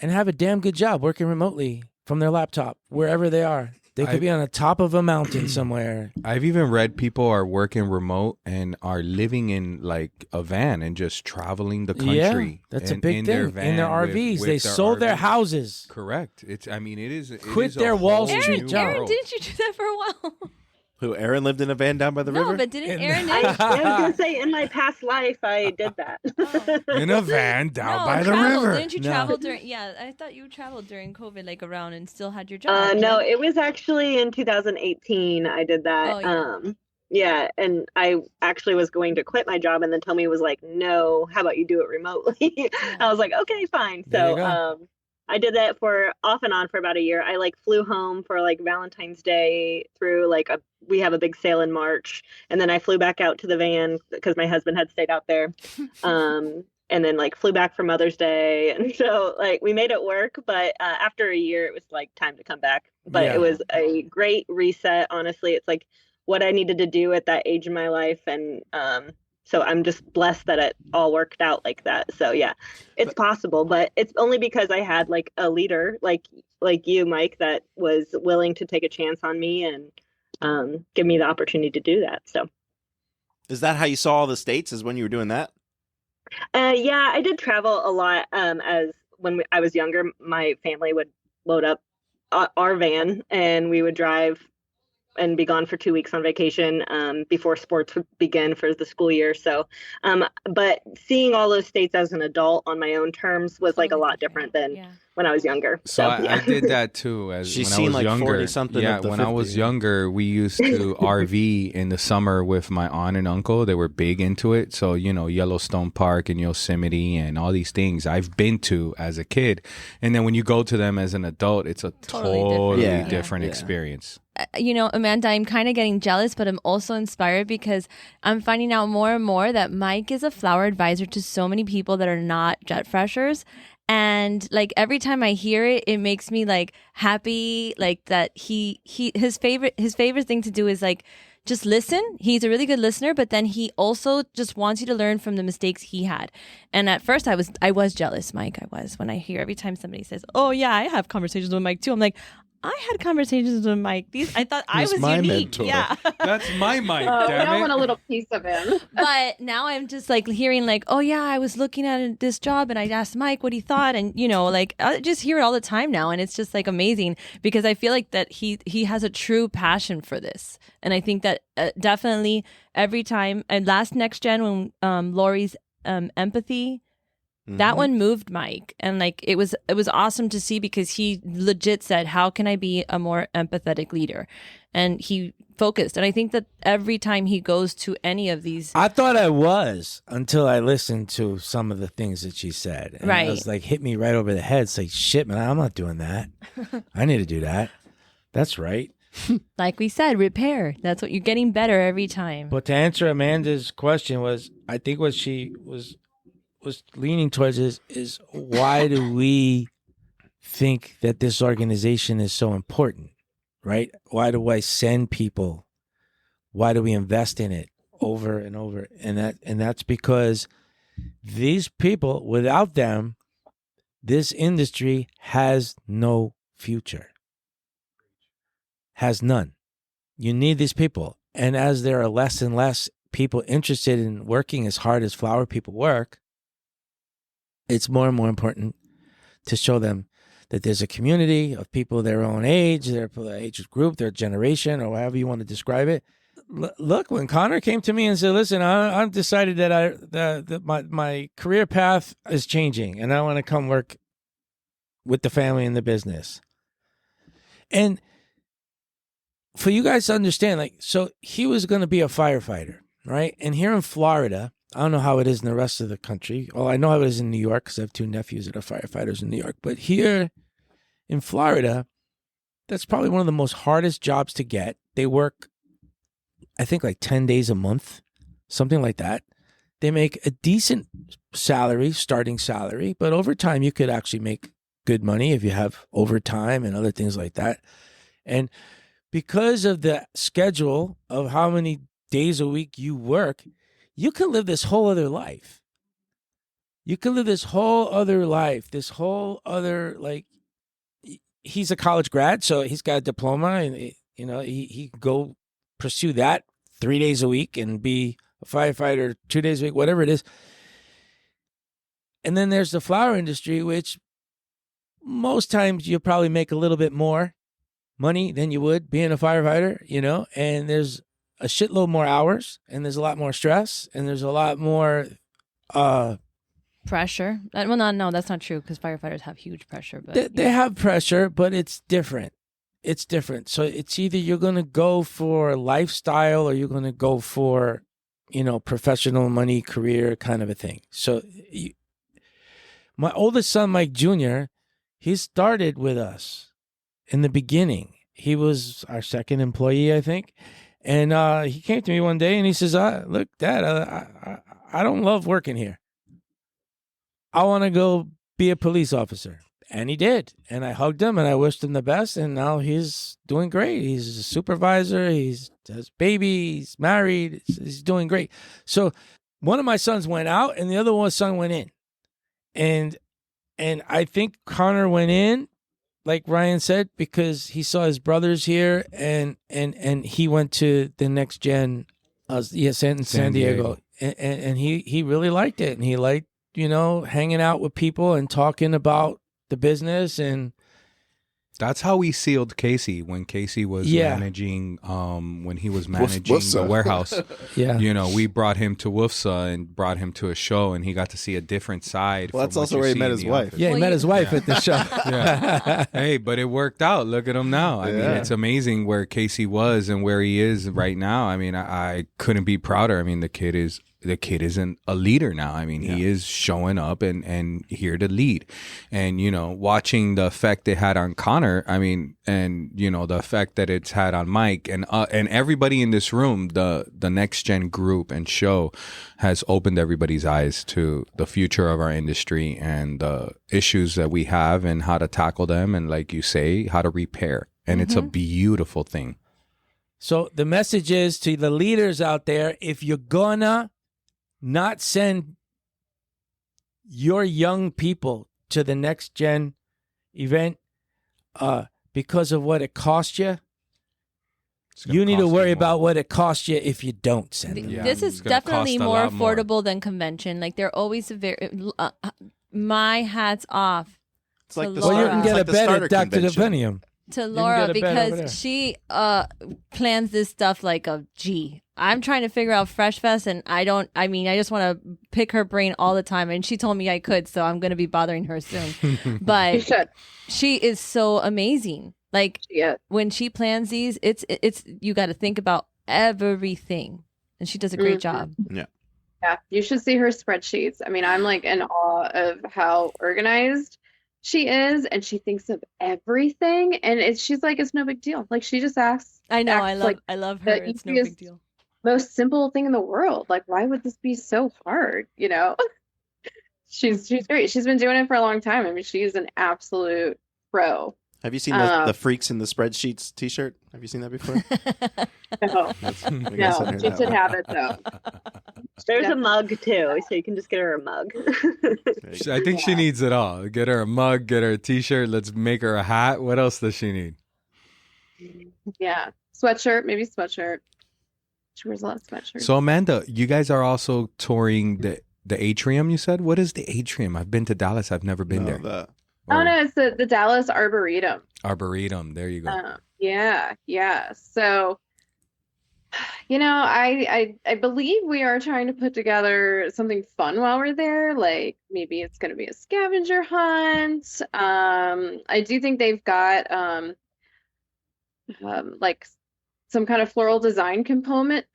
and have a damn good job working remotely from their laptop, wherever they are. They could be on the top of a mountain somewhere. I've even read people are working remote and are living in like a van and just traveling the country. Yeah, that's a big thing. In their RVs. They sold their houses. Correct. It is. Quit their Wall Street job. Aaron, didn't you do that for a while? Who, Erin lived in a van down by the river? No, but didn't Aaron? I was going to say, in my past life, I did that. In a van down by the travel. river. Didn't you travel during? Yeah, I thought you traveled during COVID, like around, and still had your job. No, it was actually in 2018 I did that. Oh, yeah, and I actually was going to quit my job, and then Tommy was like, "No, how about you do it remotely?" I was like, "Okay, fine." So, I did that for off and on for about a year. I like flew home for like Valentine's Day through we have a big sale in March, and then I flew back out to the van because my husband had stayed out there. And then like flew back for Mother's Day, and so like we made it work. But after a year, it was like time to come back. But it was a great reset. Honestly, it's like what I needed to do at that age in my life, and so I'm just blessed that it all worked out like that. So yeah, it's possible, but it's only because I had like a leader like you, Mike, that was willing to take a chance on me and give me the opportunity to do that. So is that how you saw all the states, is when you were doing that? Yeah, I did travel a lot. As when I was younger, my family would load up our van and we would drive and be gone for 2 weeks on vacation before sports would begin for the school year. So, but seeing all those states as an adult on my own terms was like a lot different than when I was younger. So I did that too. She's when seen I was like younger. 40 something. Yeah, of the when 50. I was younger, we used to RV in the summer with my aunt and uncle. They were big into it. So, Yellowstone Park and Yosemite and all these things I've been to as a kid. And then when you go to them as an adult, it's a totally different experience. Amanda, I'm kind of getting jealous, but I'm also inspired because I'm finding out more and more that Mike is a flower advisor to so many people that are not jet freshers. And like every time I hear it, it makes me like happy, like that his favorite thing to do is like just listen. He's a really good listener, but then he also just wants you to learn from the mistakes he had. And at first I was jealous, Mike. I was, when I hear every time somebody says, "Oh yeah, I have conversations with Mike too." I'm like, I had conversations with Mike. I thought I was my unique. mentor. Yeah. That's my Mike, Oh, damn I it. want a little piece of him. But now I'm just like hearing like, "Oh yeah, I was looking at this job and I asked Mike what he thought." And like I just hear it all the time now. And it's just like amazing because I feel like that he has a true passion for this. And I think that definitely every time, and last NextGen when Lori's empathy, that one moved Mike, and like it was awesome to see because he legit said, "How can I be a more empathetic leader?" And he focused. And I think that every time he goes to any of these, I thought I was until I listened to some of the things that she said. And Right. it was like hit me right over the head. It's like, shit, man, I'm not doing that. I need to do that. That's right. like we said, repair. That's what you're getting better every time. But to answer Amanda's question I think what she was was leaning towards is why do we think that this organization is so important, right? Why do I send people? Why do we invest in it over and over? And that's because these people, without them, this industry has no future. Has none. You need these people. And as there are less and less people interested in working as hard as flower people work, it's more and more important to show them that there's a community of people their own age, their age group, their generation, or however you want to describe it. Look, when Connor came to me and said, "Listen, I've decided that my career path is changing, and I want to come work with the family and the business," and for you guys to understand, like, so he was going to be a firefighter, right? And here in Florida, I don't know how it is in the rest of the country. Well, I know how it is in New York because I have 2 nephews that are firefighters in New York. But here in Florida, that's probably one of the most hardest jobs to get. They work, I think, like 10 days a month, something like that. They make a decent salary, starting salary, but over time you could actually make good money if you have overtime and other things like that. And because of the schedule of how many days a week you work, you can live this whole other life. You can live this whole other life, this whole other, like, he's a college grad, so he's got a diploma, and, you know, he can go pursue that 3 days a week and be a firefighter 2 days a week, whatever it is. And then there's the flower industry, which most times you'll probably make a little bit more money than you would being a firefighter, you know, and there's a shitload more hours, and there's a lot more stress, and there's a lot more pressure. Well, no, that's not true, because firefighters have huge pressure. But they have pressure, but it's different. It's different. So it's either you're going to go for lifestyle or you're going to go for, you know, professional money, career kind of a thing. So my oldest son, Mike Jr., he started with us in the beginning. He was our second employee, I think. And he came to me one day and he says, "Look, Dad, I don't love working here. I want to go be a police officer." And he did. And I hugged him and I wished him the best. And now he's doing great. He's a supervisor. He has baby. He's married. He's doing great. So one of my sons went out and the other son went in. And I think Connor went in, like Ryan said, because he saw his brothers here, and he went to the NextGen, San Diego, and he really liked it, and he liked, you know, hanging out with people and talking about the business. And that's how we sealed Casey when Casey was managing, when he was managing the warehouse. Yeah. You know, we brought him to WFSA and brought him to a show, and he got to see a different side. Well, that's also where he met his wife. Yeah, he met his wife at the show. Yeah. Hey, but it worked out. Look at him now. I mean, it's amazing where Casey was and where he is right now. I mean, I couldn't be prouder. I mean, the kid isn't a leader now. I mean, he is showing up and here to lead. And, you know, watching the effect it had on Connor, I mean, and, you know, the effect that it's had on Mike and everybody in this room, the NextGen group and show has opened everybody's eyes to the future of our industry and the issues that we have and how to tackle them. And like you say, how to repair. And it's a beautiful thing. So the message is to the leaders out there, if you're gonna not send your young people to the NextGen event because of what it cost you, you need to worry about what it costs you if you don't send them. This is definitely more affordable than convention. Like, they're always my hat's off. It's like well, you can get a bed at Dr. Delphinium. To Laura, because she plans this stuff like a G. I'm trying to figure out Fresh Fest, and I just want to pick her brain all the time, and she told me I could, so I'm going to be bothering her soon. But she is so amazing. Like, when she plans these, it's you got to think about everything, and she does a great job. Yeah, you should see her spreadsheets. I mean, I'm like in awe of how organized she is, and she thinks of everything, and she's like, it's no big deal. Like, she just asks. I know, I love her. It's no big deal. Most simple thing in the world. Like, why would this be so hard? You know. She's great. She's been doing it for a long time. I mean, she's an absolute pro. Have you seen the Freaks in the Spreadsheets T-shirt? Have you seen that before? No, no, she should have it though. There's a mug too, so you can just get her a mug. I think she needs it all. Get her a mug, get her a T-shirt. Let's make her a hat. What else does she need? Yeah, sweatshirt, maybe sweatshirt. She wears a lot of sweatshirts. So Amanda, you guys are also touring the atrium. You said, what is the atrium? I've been to Dallas. I've never been there. Oh no, it's the Dallas Arboretum. Arboretum. There you go. Yeah. So, I believe we are trying to put together something fun while we're there. Like maybe it's going to be a scavenger hunt. I do think they've got like some kind of floral design component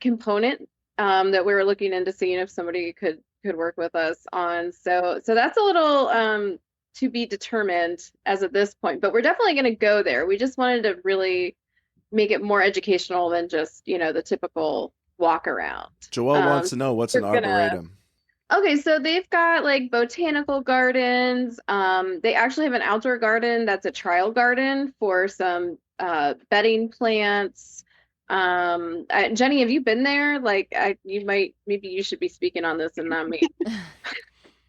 that we were looking into seeing if somebody could work with us on. So that's a little to be determined as of this point, but we're definitely going to go there. We just wanted to really make it more educational than just, the typical walk around. Joelle wants to know what's an arboretum. Okay, so they've got like botanical gardens. They actually have an outdoor garden that's a trial garden for some bedding plants. Jenny, have you been there? Like, maybe you should be speaking on this and not me.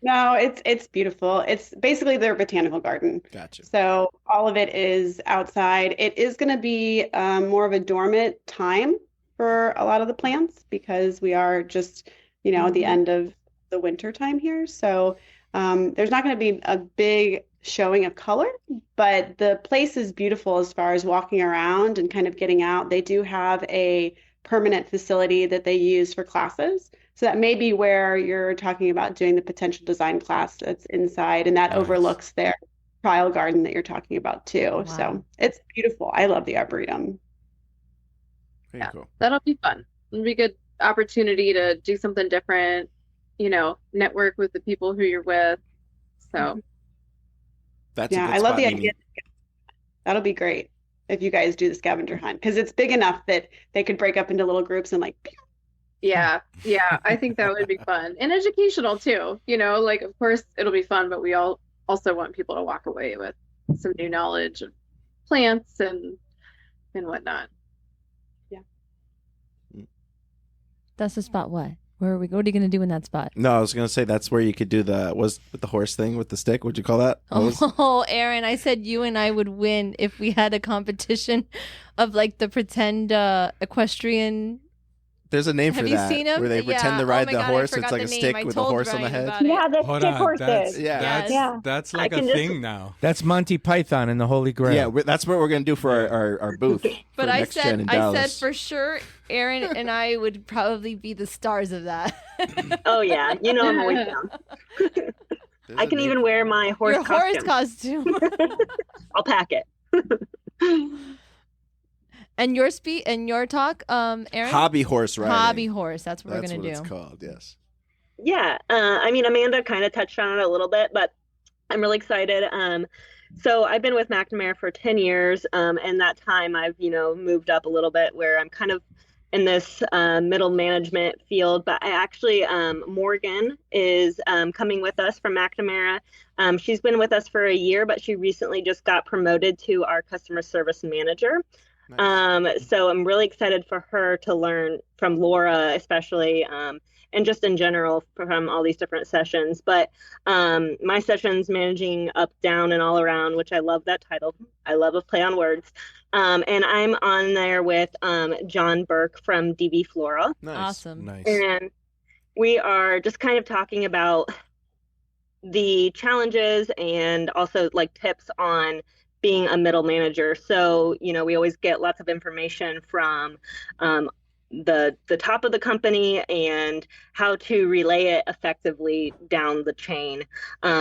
No, it's beautiful. It's basically their botanical garden. Gotcha. So all of it is outside. It is going to be more of a dormant time for a lot of the plants because we are just, at the end of the winter time here. So there's not going to be a big showing of color, but the place is beautiful as far as walking around and kind of getting out. They do have a permanent facility that they use for classes. So that may be where you're talking about doing the potential design class that's inside, and that overlooks their trial garden that you're talking about too. Wow. So it's beautiful. I love the Arboretum. Very cool. That'll be fun. It'll be a good opportunity to do something different, network with the people who you're with. So I love the idea. That'll be great if you guys do the scavenger hunt because it's big enough that they could break up into little groups and like. Yeah, I think that would be fun and educational too. Like of course it'll be fun, but we all also want people to walk away with some new knowledge of plants and whatnot. Yeah. That's the spot. What? Where are we? What are you going to do in that spot? No, I was going to say that's where you could do with the horse thing with the stick. What'd you call that? Oh, Erin, I said you and I would win if we had a competition of like the pretend equestrian. There's a name for that. Have you seen them? Where they pretend to ride the horse. It's like a stick with a horse on the head. Yeah, the stick horses. That's like a thing now. That's Monty Python and the Holy Grail. Yeah, that's what we're going to do for our booth. But I said for sure, Erin and I would probably be the stars of that. Oh yeah, I'm always down. I can even wear my horse costume. I'll pack it. And your talk, Erin? Hobby horse riding. Hobby horse. That's what we're going to do. That's what it's called, yes. Yeah. Amanda kind of touched on it a little bit, but I'm really excited. So I've been with McNamara for 10 years. And that time I've, moved up a little bit where I'm kind of in this middle management field. But I actually, Morgan is coming with us from McNamara. She's been with us for a year, but she recently just got promoted to our customer service manager. Nice. So I'm really excited for her to learn from Laura, especially, and just in general from all these different sessions. But my session's managing up, down, and all around, which I love that title. I love a play on words. And I'm on there with John Burke from DB Flora. Nice. Awesome. Nice. And we are just kind of talking about the challenges and also like tips on being a middle manager. So, we always get lots of information from the top of the company and how to relay it effectively down the chain,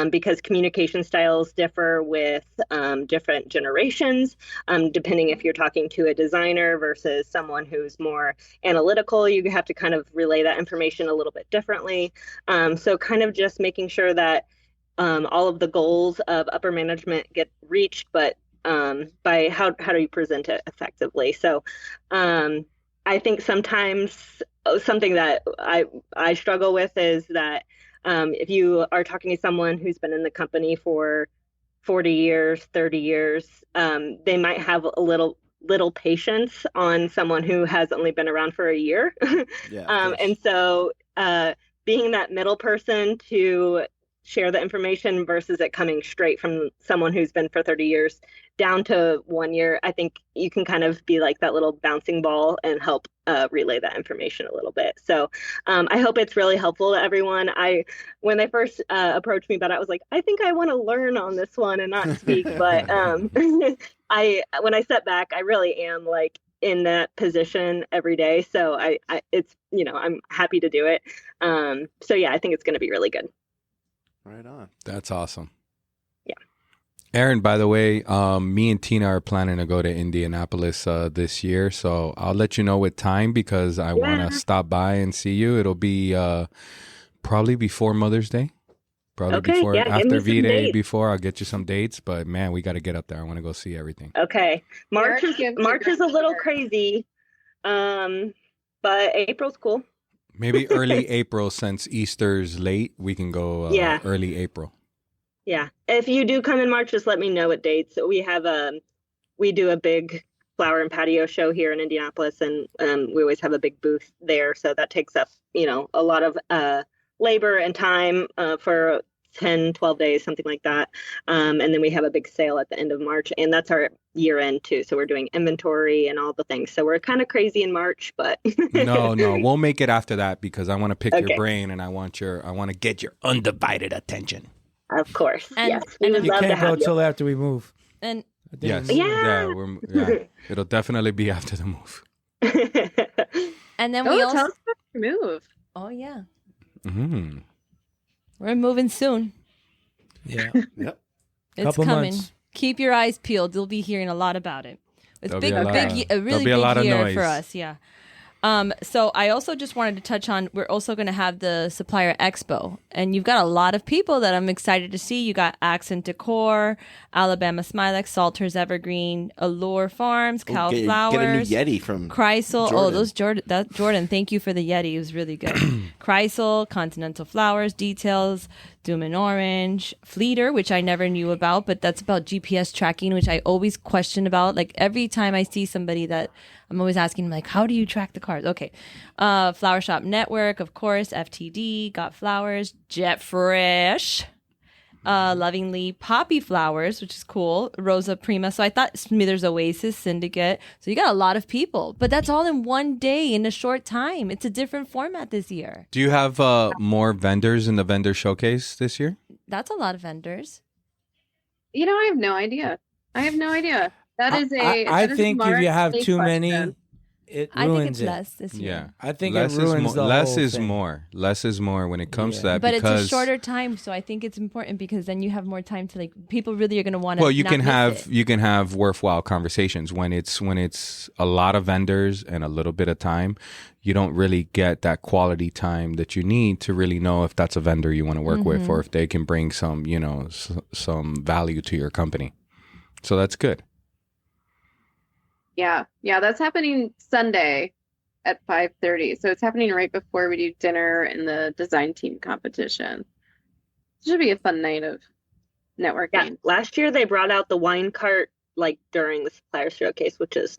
because communication styles differ with different generations, depending if you're talking to a designer versus someone who's more analytical. You have to kind of relay that information a little bit differently. So kind of just making sure that all of the goals of upper management get reached, but by how do you present it effectively? So I think sometimes something that I struggle with is that If you are talking to someone who's been in the company for 40 years, 30 years, they might have a little patience on someone who has only been around for a year. Yeah, and so being that middle person to share the information versus it coming straight from someone who's been for 30 years down to 1 year, I think you can kind of be like that little bouncing ball and help relay that information a little bit. So I hope it's really helpful to everyone. When they first approached me about it, I was like, I think I want to learn on this one and not speak. But when I step back, I really am like in that position every day. So it's, I'm happy to do it. So yeah, I think it's going to be really good. Right on. That's awesome. Yeah. Erin, by the way, me and Tina are planning to go to Indianapolis this year, so I'll let you know with time because I want to stop by and see you. It'll be probably before Mother's Day. Probably before, after V-Day, before. I'll get you some dates, but man, we got to get up there. I want to go see everything. Okay. March is a little crazy, but April's cool. Maybe early April, since Easter's late, we can go early April. Yeah. If you do come in March, just let me know what dates. We do a big flower and patio show here in Indianapolis, and we always have a big booth there. So that takes up, a lot of labor and time for 10, 12 days, something like that. And then we have a big sale at the end of March, and that's our year end too. So we're doing inventory and all the things. So we're kind of crazy in March, but no, we'll make it after that because I want to pick your brain and I want to get your undivided attention. Of course. And, yes. We would you love can't to have go you. till after we move. And yes. Yeah. It'll definitely be after the move. And then tell we also us about your move. Oh yeah. Mm-hmm. We're moving soon. Yeah. Yep. It's Couple coming. months. Keep your eyes peeled. You'll be hearing a lot about it. It's There'll be a really lot of big year noise. for us. Yeah. So I also just wanted to touch on, we're also going to have the Supplier Expo, and you've got a lot of people that I'm excited to see. You got Accent Decor, Alabama Smilex, Salters Evergreen, Allure Farms, Cal Flowers. Get a new Yeti from Chrysal. Jordan. Oh, those Jordan. Thank you for the Yeti. It was really good. Chrysal, Continental Flowers, Details, Doom and Orange, Fleeter, which I never knew about, but that's about GPS tracking, which I always question about. Like every time I see somebody that I'm always asking, like, how do you track the cars? Okay. Flower Shop Network, of course, FTD, Got Flowers, Jet Fresh, Lovingly, Poppy Flowers, which is cool, Rosa Prima. So I thought Smithers Oasis, Syndicate. So you got a lot of people, but that's all in one day in a short time. It's a different format this year. Do you have more vendors in the vendor showcase this year? That's a lot of vendors. I have no idea. That is I think if you have too many, it I think ruins it's it. less this year. Yeah. I think less it ruins is the less whole is thing. more. Less is more when it comes to that. But because, it's a shorter time, so I think it's important because then you have more time to people really are going to want to. Well, you can have worthwhile conversations when it's a lot of vendors and a little bit of time. You don't really get that quality time that you need to really know if that's a vendor you want to work with or if they can bring some some value to your company. So that's good. Yeah, that's happening Sunday at 5:30. So it's happening right before we do dinner and the design team competition. It should be a fun night of networking. Yeah. Last year they brought out the wine cart during the supplier showcase, which is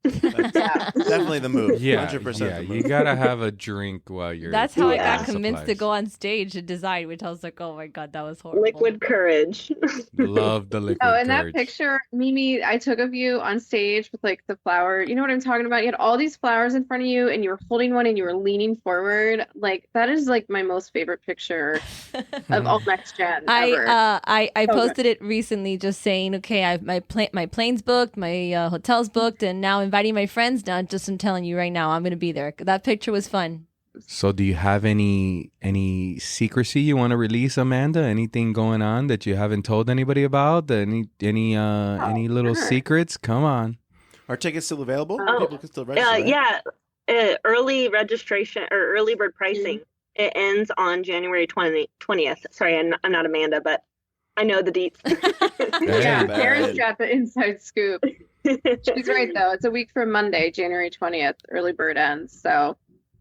Definitely the move. Yeah, 100% yeah. the You move. gotta have a drink while you're. That's how I Yeah. got convinced to supplies. go on stage to design, which I was like, oh my God, that was horrible. liquid courage. Love the liquid Oh, and courage. that picture, Mimi, I took of you on stage with the flower. You know what I'm talking about? You had all these flowers in front of you and you were holding one and you were leaning forward. That is my most favorite picture of all NextGen ever. I So posted it recently, just saying, okay, I my plane's booked, my hotel's booked, and now inviting my friends down. Just I'm telling you right now, I'm gonna be there. That picture was fun. So, do you have any secrecy you want to release, Amanda? Anything going on that you haven't told anybody about? Any little sure. secrets? Come on. Are tickets still available? Oh, People can still register. right? yeah. Early registration or early bird pricing. It ends on January 20th. Sorry, I'm not Amanda, but I know the deets. Yeah, bad. Karen's got the inside scoop. She's right though. It's a week from Monday, January 20th. Early bird ends. So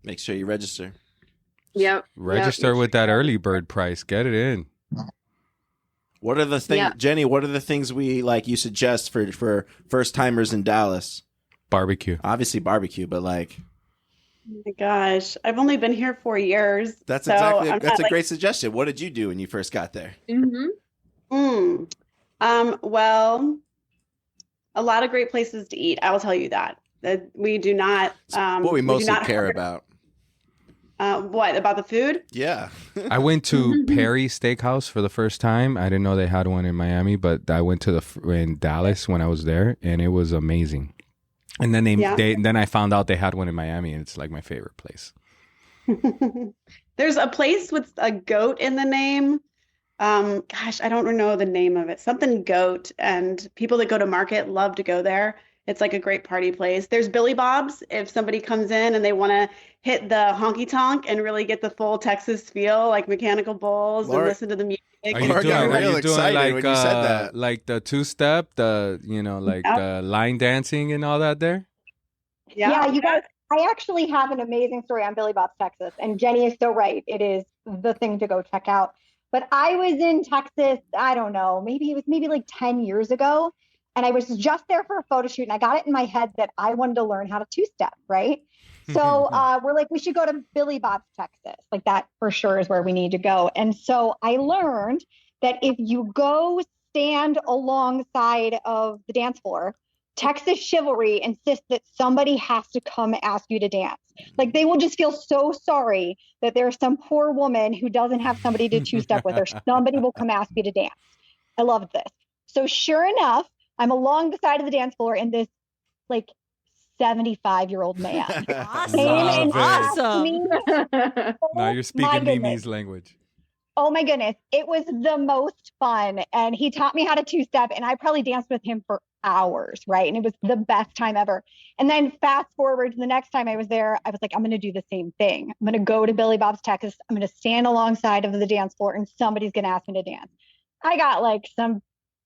Make sure you register. Yep. Register with that early bird price. Get it in. What are the things, Jenny? What are the things you suggest for first timers in Dallas? Barbecue. Obviously barbecue, but like. Oh my gosh, I've only been here 4 years. That's so that's a great suggestion. What did you do when you first got there? Well, a lot of great places to eat. I will tell you that we do not. What we mostly care about. What about the food? Yeah. I went to Perry Steakhouse for the first time. I didn't know they had one in Miami, but I went to in Dallas when I was there, and it was amazing. And then then I found out they had one in Miami, and it's like my favorite place. There's a place with a goat in the name. Gosh, I don't know the name of it. Something goat, and people that go to market love to go there. It's like a great party place. There's Billy Bob's if somebody comes in and they want to hit the honky tonk and really get the full Texas feel, like mechanical bulls and listen to the music. Are you doing like when you said that? Like the two-step, the line dancing and all that there? Yeah, you guys, I actually have an amazing story on Billy Bob's Texas, and Jenny is so right. It is the thing to go check out. But I was in Texas, I don't know, maybe like 10 years ago. And I was just there for a photo shoot, and I got it in my head that I wanted to learn how to two-step, right? So we're like, we should go to Billy Bob's Texas. Like that for sure is where we need to go. And so I learned that if you go stand alongside of the dance floor, Texas chivalry insists that somebody has to come ask you to dance. Like they will just feel so sorry that there's some poor woman who doesn't have somebody to two-step with her. Somebody will come ask you to dance. I loved this. So sure enough, I'm along the side of the dance floor, and this like 75-year-old man came and asked me. Now you're speaking Mimi's language. Oh my goodness. It was the most fun. And he taught me how to two-step, and I probably danced with him for hours, right? And it was the best time ever. And then fast forward to the next time I was there, I was like, I'm going to do the same thing. I'm going to go to Billy Bob's Texas. I'm going to stand alongside of the dance floor, and somebody's going to ask me to dance. I got like some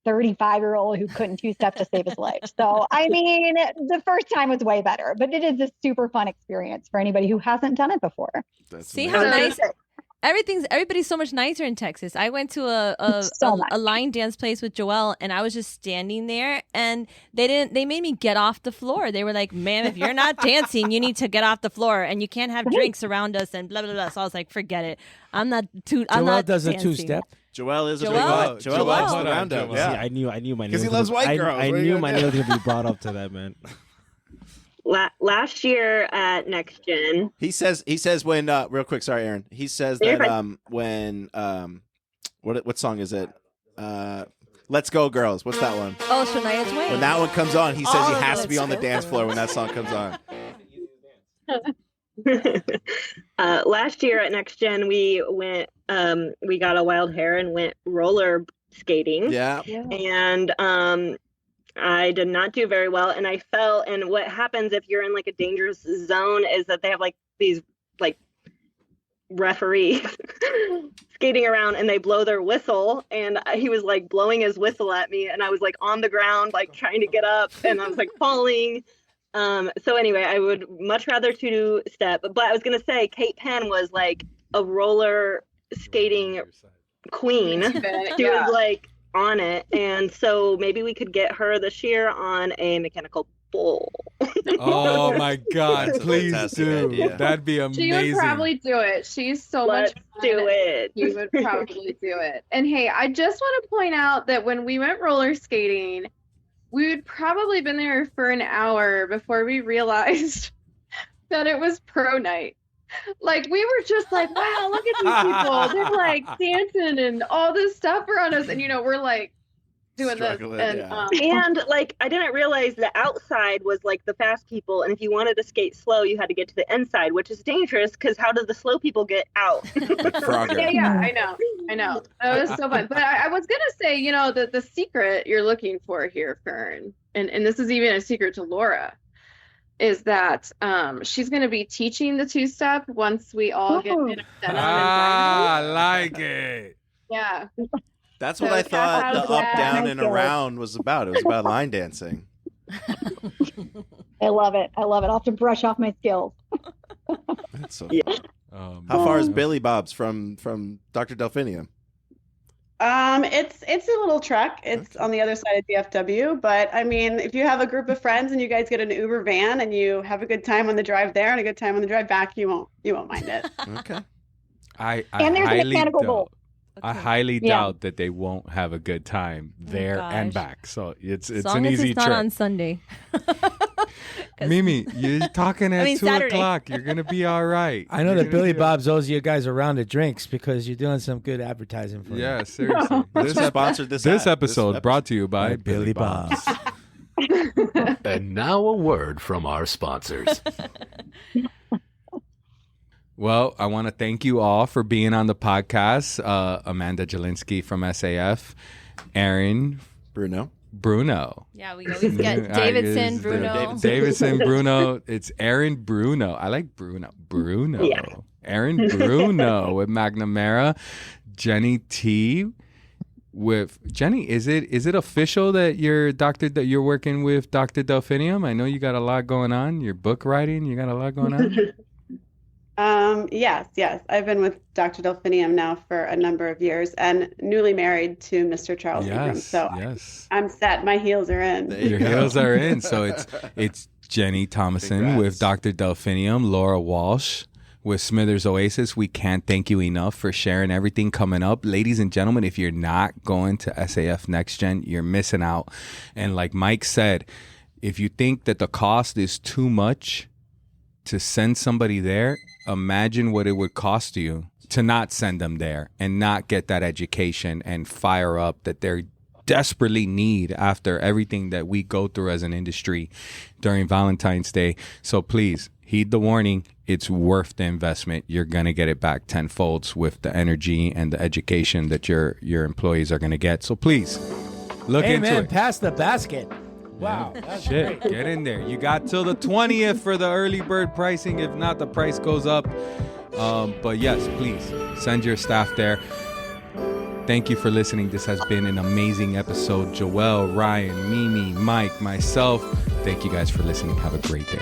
35-year-old who couldn't two-step to save his life. So, I mean, the first time was way better, but it is a super fun experience for anybody who hasn't done it before. See how nice everybody's so much nicer in Texas. I went to a line dance place with Joelle, and I was just standing there, and they made me get off the floor. They were like, ma'am, if you're not dancing, you need to get off the floor, and you can't have drinks around us and blah blah blah. So I was like, forget it. I'm not Joelle does dancing. A two-step. Joelle is a Joelle likes the roundup. Yeah, I knew my name because he loves white girls. I knew my name was gonna be brought up to that, man. Last year at NextGen, he says when real quick, sorry, Erin. He says that when what song is it? Let's Go Girls. What's that one? Oh, Shania Twain. When that one comes on, he says he has to be on the dance floor when that song comes on. Last year at NextGen, we went. We got a wild hair and went roller skating. Yeah. And I did not do very well, and I fell. And what happens if you're in like a dangerous zone is that they have like these like referees skating around, and they blow their whistle, and he was like blowing his whistle at me, and I was like on the ground like trying to get up, and I was like falling. So anyway, I would much rather two-step, but I was gonna say Kate Penn was like a roller skating queen. She was like on it, and so maybe we could get her this year on a mechanical bull. Oh my God, please do. Idea. That'd be amazing. She would probably do it. She's so much fun. Do it. You would probably do it. And hey, I just want to point out that when we went roller skating, we would probably been there for an hour before we realized that it was pro night. Like, we were just like, wow, look at these people. They're like dancing and all this stuff around us. And, we're like doing struggling, this. And like, I didn't realize the outside was like the fast people. And if you wanted to skate slow, you had to get to the inside, which is dangerous because how do the slow people get out? Yeah, I know. That was so fun. But I was going to say, the secret you're looking for here, Fern, and this is even a secret to Laura, is that she's going to be teaching the two-step once we all get in I like it. Yeah. That's what I thought the up, down, and around was about. It was about line dancing. I love it. I'll have to brush off my skills. That's so yeah. How far is Billy Bob's from Dr. Delphinium? It's a little trek. It's on the other side of DFW, but I mean, if you have a group of friends and you guys get an Uber van and you have a good time on the drive there and a good time on the drive back, you won't mind it. Okay. And there's a mechanical bull. I highly doubt that they won't have a good time there and back. So it's As long an as easy it's not trip. on Sunday. Mimi, you're talking at 2 Saturday. o'clock. You're gonna be all right. I know You're that gonna Billy be- Bob's owes you guys a round of drinks because you're doing some good advertising for Yeah, them. seriously. Who sponsored this episode brought to you by Billy Bob's. And now a word from our sponsors. Well, I want to thank you all for being on the podcast. Amanda Jedlinksky from SAF, Erin, Bruno. Yeah, we always get Davidson, Bruno. Davidson, Bruno. It's Erin, Bruno. I like Bruno. Yeah. Erin, Bruno with McNamara. Jenny T. With Jenny, is it official that you're working with Dr. Delphinium? I know you got a lot going on. Your book writing, you got a lot going on. Yes. I've been with Dr. Delphinium now for a number of years and newly married to Mr. Charles Ingram. So I'm set. My heels are in. Your heels are in. So it's Jenny Thomasson with Dr. Delphinium, Laura Walsh with Smithers Oasis. We can't thank you enough for sharing everything coming up. Ladies and gentlemen, if you're not going to SAF NextGen, you're missing out. And like Mike said, if you think that the cost is too much to send somebody there, imagine what it would cost you to not send them there and not get that education and fire up that they're desperately need after everything that we go through as an industry during Valentine's Day. So please heed the warning. It's worth the investment. You're going to get it back tenfold with the energy and the education that your employees are going to get. So please look into it. Pass the basket. Wow. That's Shit, great. get in there. You got till the 20th for the early bird pricing. If not, the price goes up. But yes, please send your staff there. Thank you for listening. This has been an amazing episode. Joelle, Ryan, Mimi, Mike, myself. Thank you guys for listening. Have a great day.